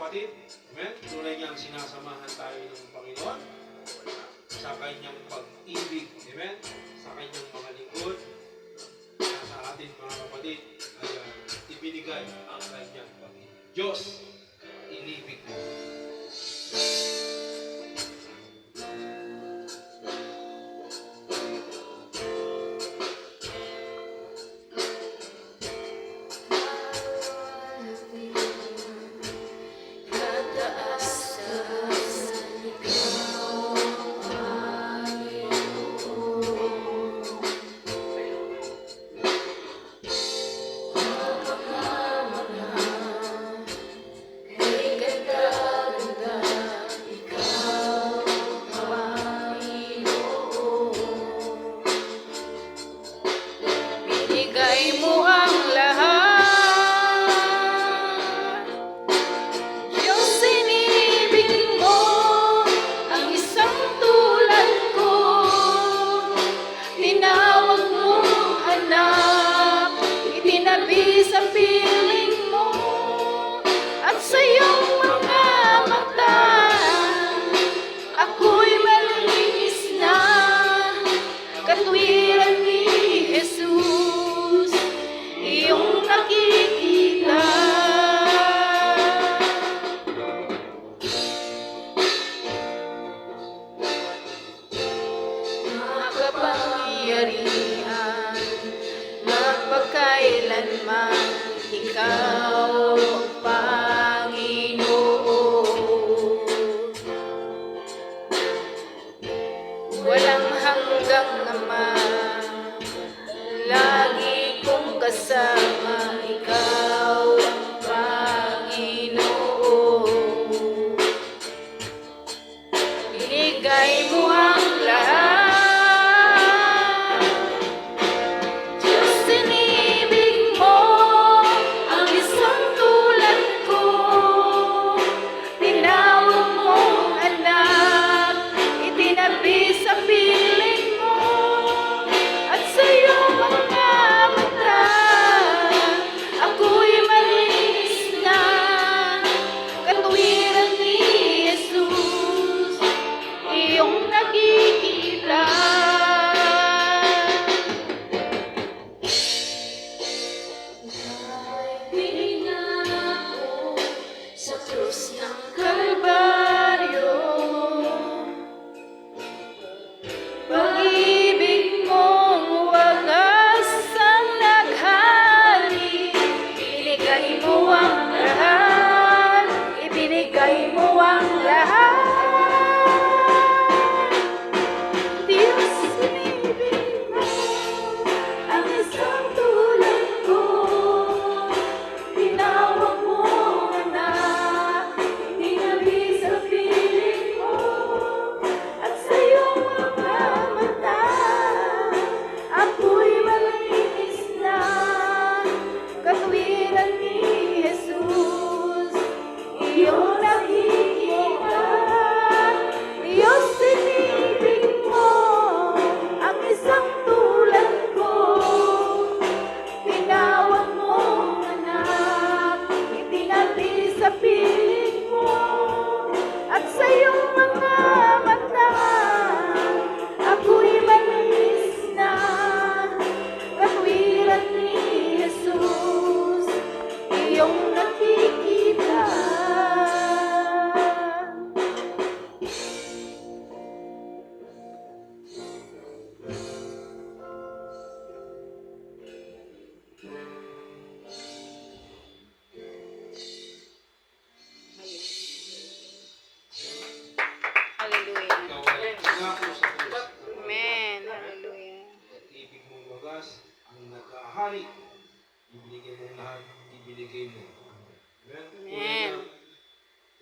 kapatid. Amen? Tunay niyang sinasamahan tayo ng Panginoon sa kanyang pag-ibig. Amen? Sa kanyang mga lingkod. Sa atin mga kapatid ay ibinigay ang kanyang pag-ibig. Diyos, inibig mo.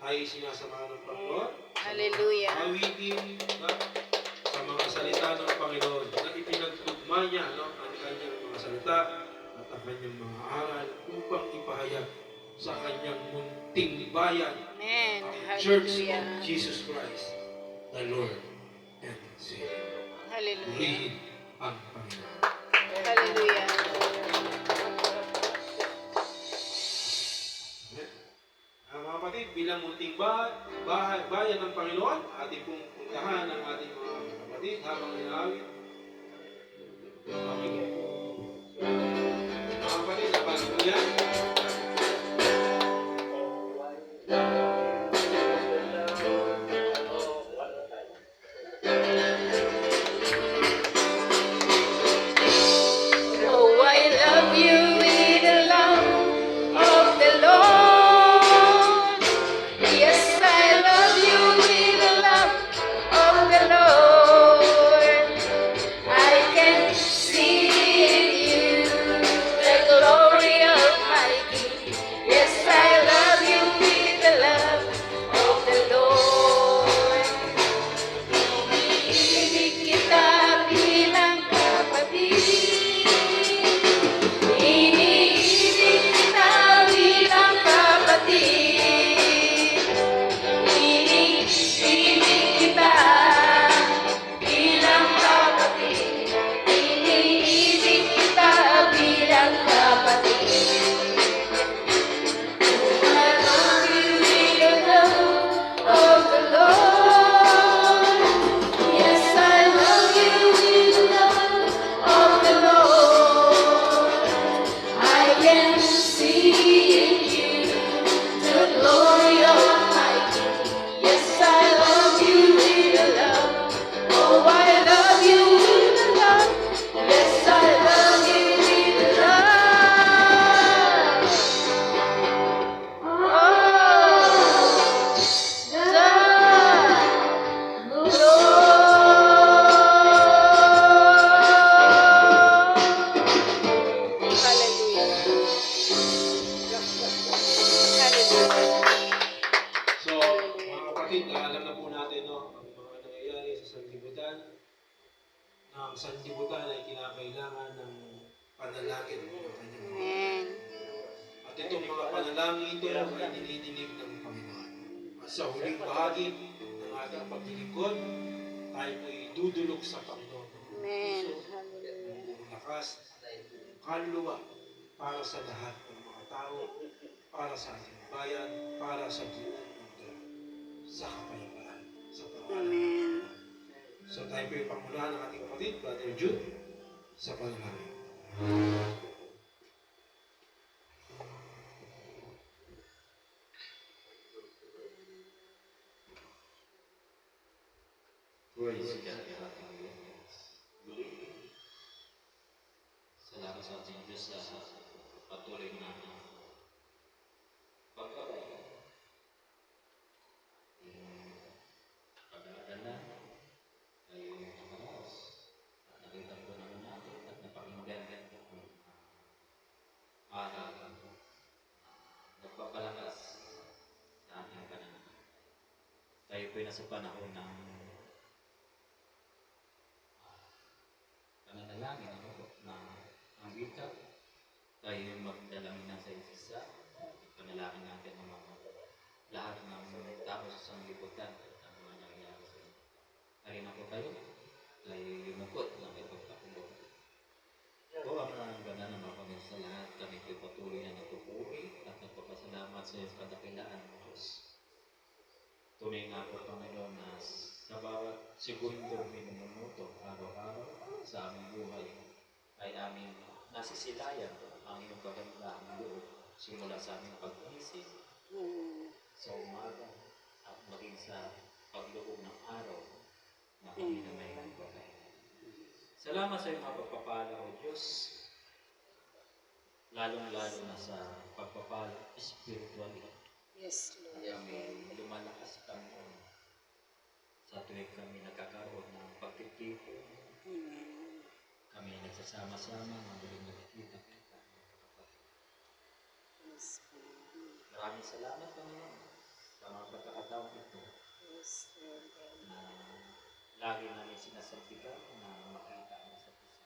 Tayo sinasamahan ng Panginoon. Hallelujah. Awitin sa mga salita ng Panginoon na ipinagtugma niya ang kanyang mga salita at ang kanyang mga aral upang ipahayag sa kanyang munting bayan. Amen. Church Hallelujah. of Jesus Christ, the Lord and Savior. Hallelujah. Purihin ang Panginoon. Hallelujah. Mga kapatid, kapatid, bilang munting bayan ng Panginoon, ating pong puntahan ang ating mga kapatid habang inaawit. Okay. Mga kapatid, napalo po yan. Oh, I love you with the love of the Lord. Yes, I love you with the love of the Lord. I can see in you the glory of my King. Yes, I love you with the love of the Lord. Iniibig kita bilang kapatid. Iniibig kita bilang kapatid. Iniibig kita bilang kapatid. Iniibig kita bilang kapatid. Oh, I love you with the love of the Lord. Yes, I love you with the love of the Lord. I can see in you the glory of my King. Yes, I love you with the love. Oh, I love you with the love. Yes, I love you with the love. Oh, the Lord. Hallelujah. So, mga kapatid, alam na po natin, no, ang mga nangyayari sa sanlibutan, na ang sanlibutan ay kinakailangan ng panalangin ng kanyang mga. Amen. At itong mga panalangin ito ay dinidinig ng Panginoon. At sa huling bahagi ng ating paglilingkod, tayo po'y dudulog sa Panginoon. Amen. Puso, ng buong lakas, kaluluwa, para sa lahat ng mga tao, para sa ating bayan, para sa buong mundo, sa kapayapaan, sa pangalan ng Amen. Panginoon. So tayo po'y pangunahan ng ating kapatid, Brother Jude, sa panalangin. Praise God, ating Diyos. Muli, salamat sa ating Diyos sa patuloy na pagkakaya. Pag-aadala ay nakaraos. At nakita po naman natin at napakinggan ang aral. Nagpapalakas sa ating pananampalataya. Tayo po'y nasa panahon ng pananalangin na ang wika tayo magdalangin ng sa isa panalangin natin ang mga lahat ng tao sa sanglibutan at ang mga nangyayari sa inyo. Halina po tayo yumukot ng ipagpakulong. O ang banal na mga Panginoon sa lahat, kami ko'y patuloy na nagpupuri at nagpapasalamat sa iyong kadakilaan ng Diyos. Tunay nga po, Panginoon, na sa bawat segundo, minuto, araw-araw sa aming buhay ay aming nasisilayan ang iyong kagandahang loob simula sa aming pag-isip sa umaga at maging sa pagloob ng araw na kami na may buhay. Salamat sa iyong mga pagpapala, O Diyos, lalong-lalo na sa pagpapala spiritual. Yes, Lord. Kami lumalakas Panginoon sa tuwing kami nagkakaroon ng pagtitipon. Amen. Kami nagsasama-sama, magaling nakikita kita. Yes, Lord. Maraming salamat Panginoon sa mga pagkakataong ito Yes, Lord. na lagi namin sinasabihan na makita ang isa't isa.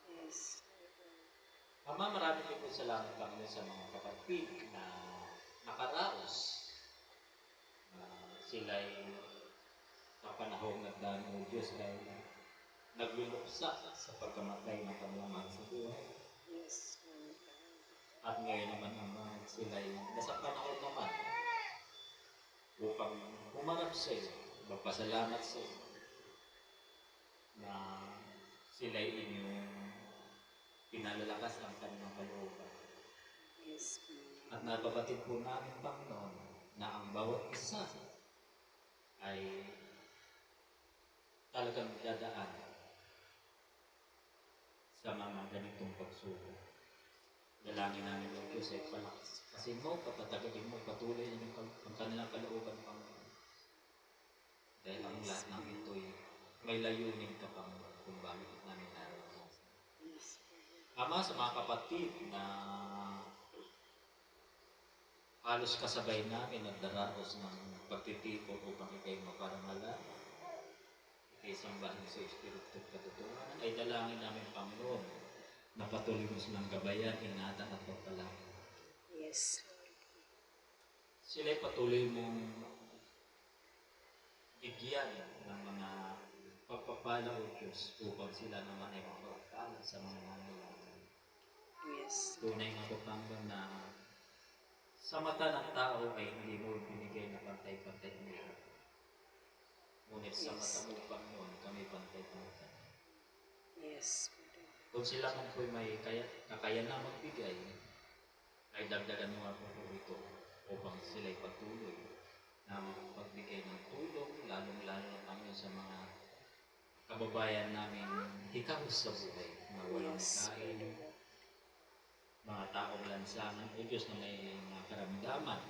Yes, Ama, marami po salamat Panginoon sa mga kapatid na nakaraos. Sila'y sa panahong nagdaan ng Diyos ay nagluluksa sa pagkamatay ng kanilang mahal sa buhay. yes, Lord. At ngayon naman naman sila'y nasa panahon naman upang humarap sa iyo, magpasalamat sa iyo na sila'y inyong pinalalakas ang kanyang kalooban. Yes, At napabatid po namin, Panginoon, na ang bawat isa ay talagang dadaan sa mga ganitong pagsubok. Dalangin namin ang Diyos ay palakas. Kasi mo, papatagaling mo, patuloy ang kanilang kalooban, Panginoon. Dahil ang lahat ng ito'y may layunin ka, Panginoon, kung bakit namin naranasan. Ama, sa mga kapatid na halos kasabay namin at daraos ng pagtitipon upang ikay maparangalan, ikay sambahin sa Espiritu at katotohanan, ay dalangin namin, Panginoon, na patuloy mo silang gabayan, ingatan at pagpalangin. yes, Sila'y patuloy mong bigyan ng mga pagpapala o Diyos upang sila naman ay makapagpala sa mga nangangailangan. yes, Tunay nga po, Panginoon, na sa mata ng tao ay hindi mo binigay na pantay-pantay ang lahat. Ngunit sa mata mo, Panginoon, kami pantay-pantay. yes, Kung sila man po'y may kakayan na magbigay, ay dagdagan mo ako po ito upang sila'y patuloy na magbigay ng tulong, lalong-lalo na Panginoon sa mga kababayan namin hikahos sa buhay na walang kain, mga taong lansangan, o Diyos na may mga karamdaman,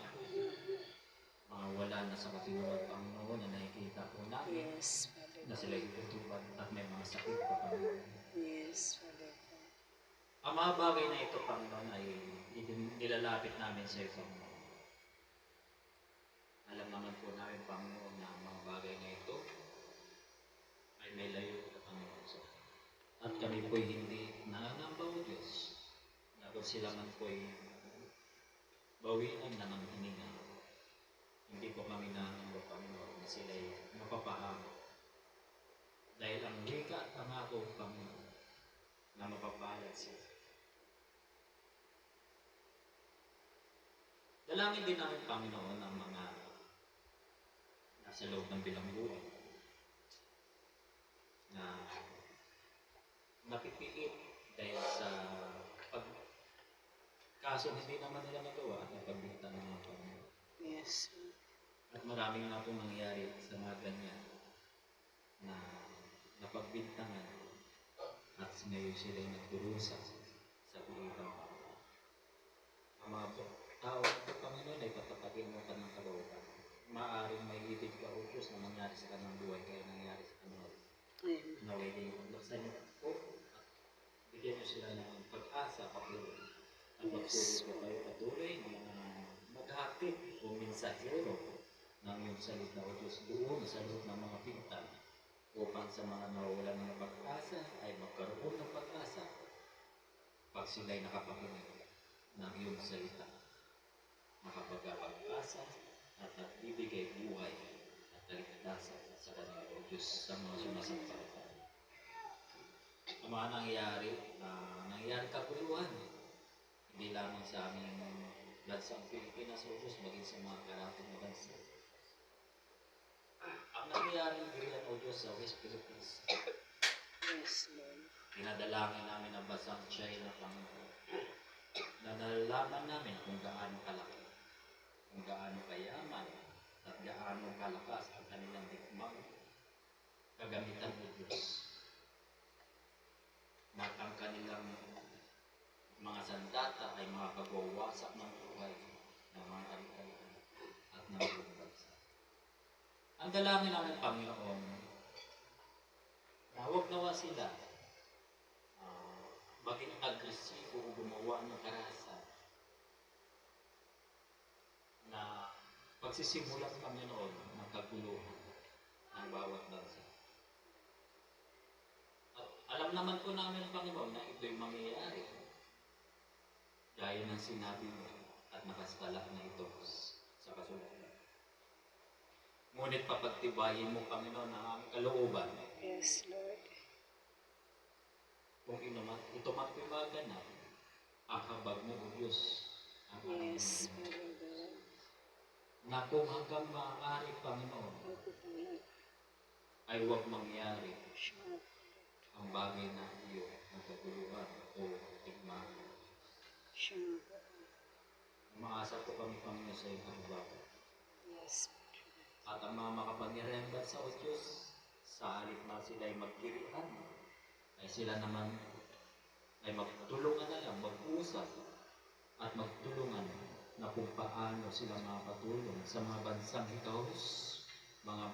mga wala na sa katinuan, Panginoon, na nakikita po namin yes, na sila'y tutuban at may mga sakit pa, Panginoon. yes, Father. Ang mga bagay na ito, Panginoon, ay nilalapit namin sa iyo, Panginoon. Alam naman po namin, Panginoon, na ang mga bagay na ito ay may layo ka, Panginoon, sa akin. At kami po'y hindi nanganamba, O Diyos, na kung sila man po'y bawian na ng hininga. Hindi po kami nanganamba, Panginoon, na sila'y mapapahama. Dahil ang wika at pangako, Panginoon, na mapapalad sila. Dalangin din namin, Panginoon, ang mga nasa loob ng bilangguan na napipiit dahil sa kaso hindi naman nila magawa at napagbintan ng mga Panginoon. Yes, At maraming na pong nangyari sa mga ganyan na napagbintangan at ngayon sila ay nagdurusa sa kulitan. Ang mga tao ng Panginoon ay patapagin mo ka ng kalooban. Maaring may ibig ka, O Diyos, na mangyari sa kanilang buhay kaya nangyari sa kanilang amen, naway din yung laksan niyo po at bigyan niyo sila ng pag-asa, patuloy. At magtulog po kayo patuloy ng mga maghatid o mensahero ng iyong salita, O Diyos, doon sa loob ng mga pintan upang sa mga nawawalan ng pag-asa ay magkaroon ng pag-asa pag sila'y nakapakinig ng iyong salita. Makapagpag-asa at nagbibigay buhay at kaligtasan sa kanila, O Diyos, sa mga sumasampalataya. Ang mga nangyayari kaguluhan, hindi lamang sa aming bansang Pilipinas, O Diyos, maging sa mga karating na bansa. Ang nangyayaring gilian, O Diyos, sa West Philippines, yes, Lord. pinadalangin namin ang bansang China, Panginoon, na nalalaman namin kung gaano kalaki, kung gaano kayaman, at gaano kalakas ang kanilang hikmang kagamitan, O Diyos. Na ang kanilang mga sandata ay mga pagwawasak ng buhay ng mga ari-arian at ng buong bansa. Ang dalangin namin, Panginoon, na huwag nawa sila maging agresibo o gumawa ng karahasan na pagsisimulan, Panginoon, ng kaguluhan ng bawat bansa. At alam naman po namin, Panginoon, na ito'y mangyayari gaya ng sinabi mo at nakastala na ito sa kasulatan. Ngunit papagtibayin mo, Panginoon, ang aming kalooban. Yes, Lord. Kung ito man pimaganap, ang habag mo, O Diyos, ang aming Yes, Panginoon. Father God. Na na kung hanggang maaari, Panginoon, ay huwag mangyari ang bagay na iyo na kaguluhan o tigmaan. Umaasa po kami, Panginoon, sa iyong halimbawa. At ang mga makapangyarihang bansa o Diyos, sa halip na sila ay magkirian, ay sila naman ay magtulungan na lang, mag-usap at magtulungan na kung paano sila makapatulong sa mga bansang hikaos, mga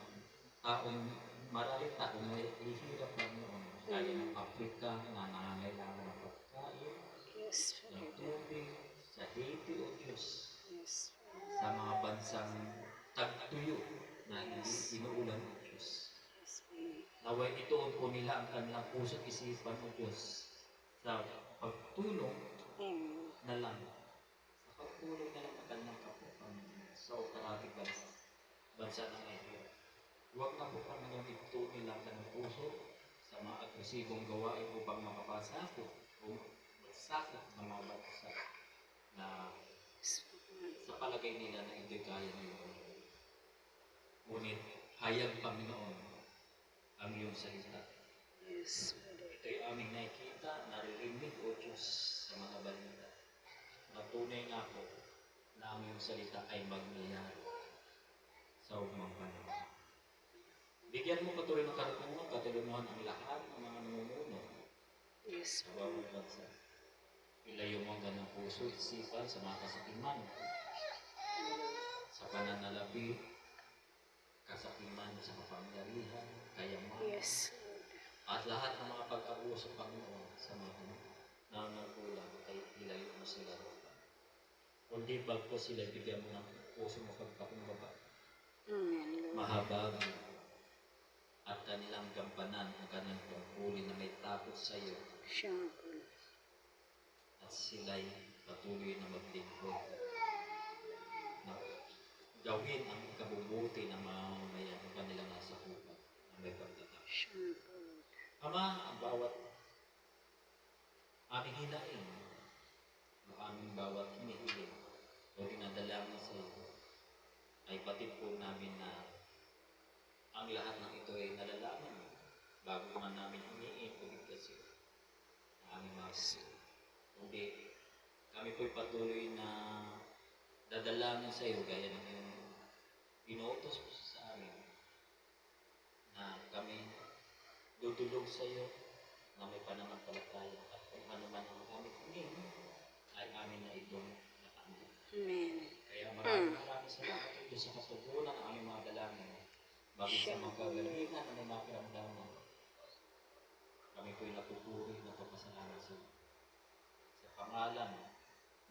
taong maraming taong may ihirap Panginoon, gaya ng Afrika na nangangailangan ng pagkain, ng tubig, sa Haiti o Diyos, sa mga bansang tagtuyo na hindi inuulan o Diyos. Naway ituon po nila ang kanilang puso't isipan o Diyos sa pagtulong na lang, sa pagtulong na lang ng kanilang kapupang sa operatic bansa ng Nigeria. Huwag na po kami ng ituon nila ang kanilang puso sa mga agresibong gawain upang makapasako o magsakot ng mga bansa na sa palagay nila na hindi kaya nila. Ngunit hayag, Panginoon, ang iyong salita. Ito'y aming nakikita, naririnig, O Diyos, sa mga balita. Matunay nga po na ang iyong salita ay magniyari sa ugmang panahon. Bigyan mo patuloy ng karutungan, katulungan ang lahat ng mga namumuno sa bawat bansa. Ilayo mo ang ganang puso, isipan sa mga kasakiman, sa pananalabi, kasakiman sa kapangyarihan, kayamanan, at lahat ng mga pag-abuso, Panginoon, sa mga nananagulang ay ilayo mo sila. Kundi bago sila, bigyan mo ng puso mo pagpakumbaba, mahabag, at kanilang gampanan ang kanilang tungkulin na may takot sa iyo. At sila'y patuloy na maglingkod, na gawin ang ikabubuti ng mga mamamayan ng kanilang nasa kupat na may pagtatapos. Ama, ang bawat aming hinaing, ang aming bawat hinihiling o dinadalangin sa iyo, ay batid po namin na ang lahat ng ito ay nalalaman bago man namin hiniin o bigkasin ang aming mga sila. Kundi kami po'y patuloy na dadalangin sa iyo gaya ng iyong inuutos mo sa amin na kami dudulog sa iyo na may pananampalataya at kung ano man ang aming hingin ay amin na itong natanggap. Kaya maraming salamat ito sa katugunan ng aming mga dalangin. Bagay sa mga kagalingan na may makiramdaman, kami po'y napupuri na pagpasalamat sa iyo. Sa pangalan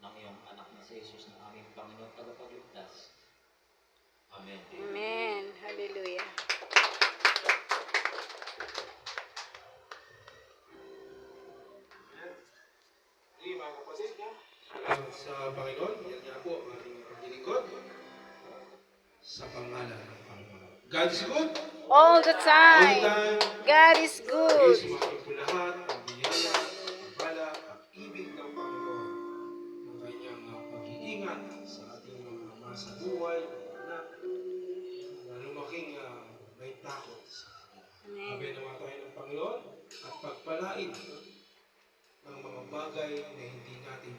ng iyong anak na si Jesus na aming Panginoon tagapagligtas. Amen. Amen. Hallelujah. Hindi, mga kapatid, salamat sa Panginoon. Yan nga po ang ating paglilingkod sa pangalan ng Panginoon. God is good. All the All the time. time. God is good. Sumakin po lahat ang biyaya, ang bala, ang ibig ng Panginoon, ang kanyang pag-iingat sa ating mga nasa buhay, mga anak, na lumaking may takot sa Kanya. Sabi naman tayo ng Panginoon at pagpalain ng mga bagay na hindi natin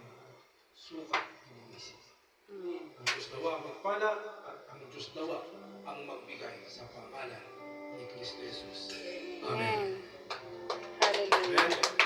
sukat inisip. Ang Diyos dawa magpala at ang Diyos dawa ang magbigay sa pangalan ni Kristo Jesus. Amen. Hallelujah. Amen.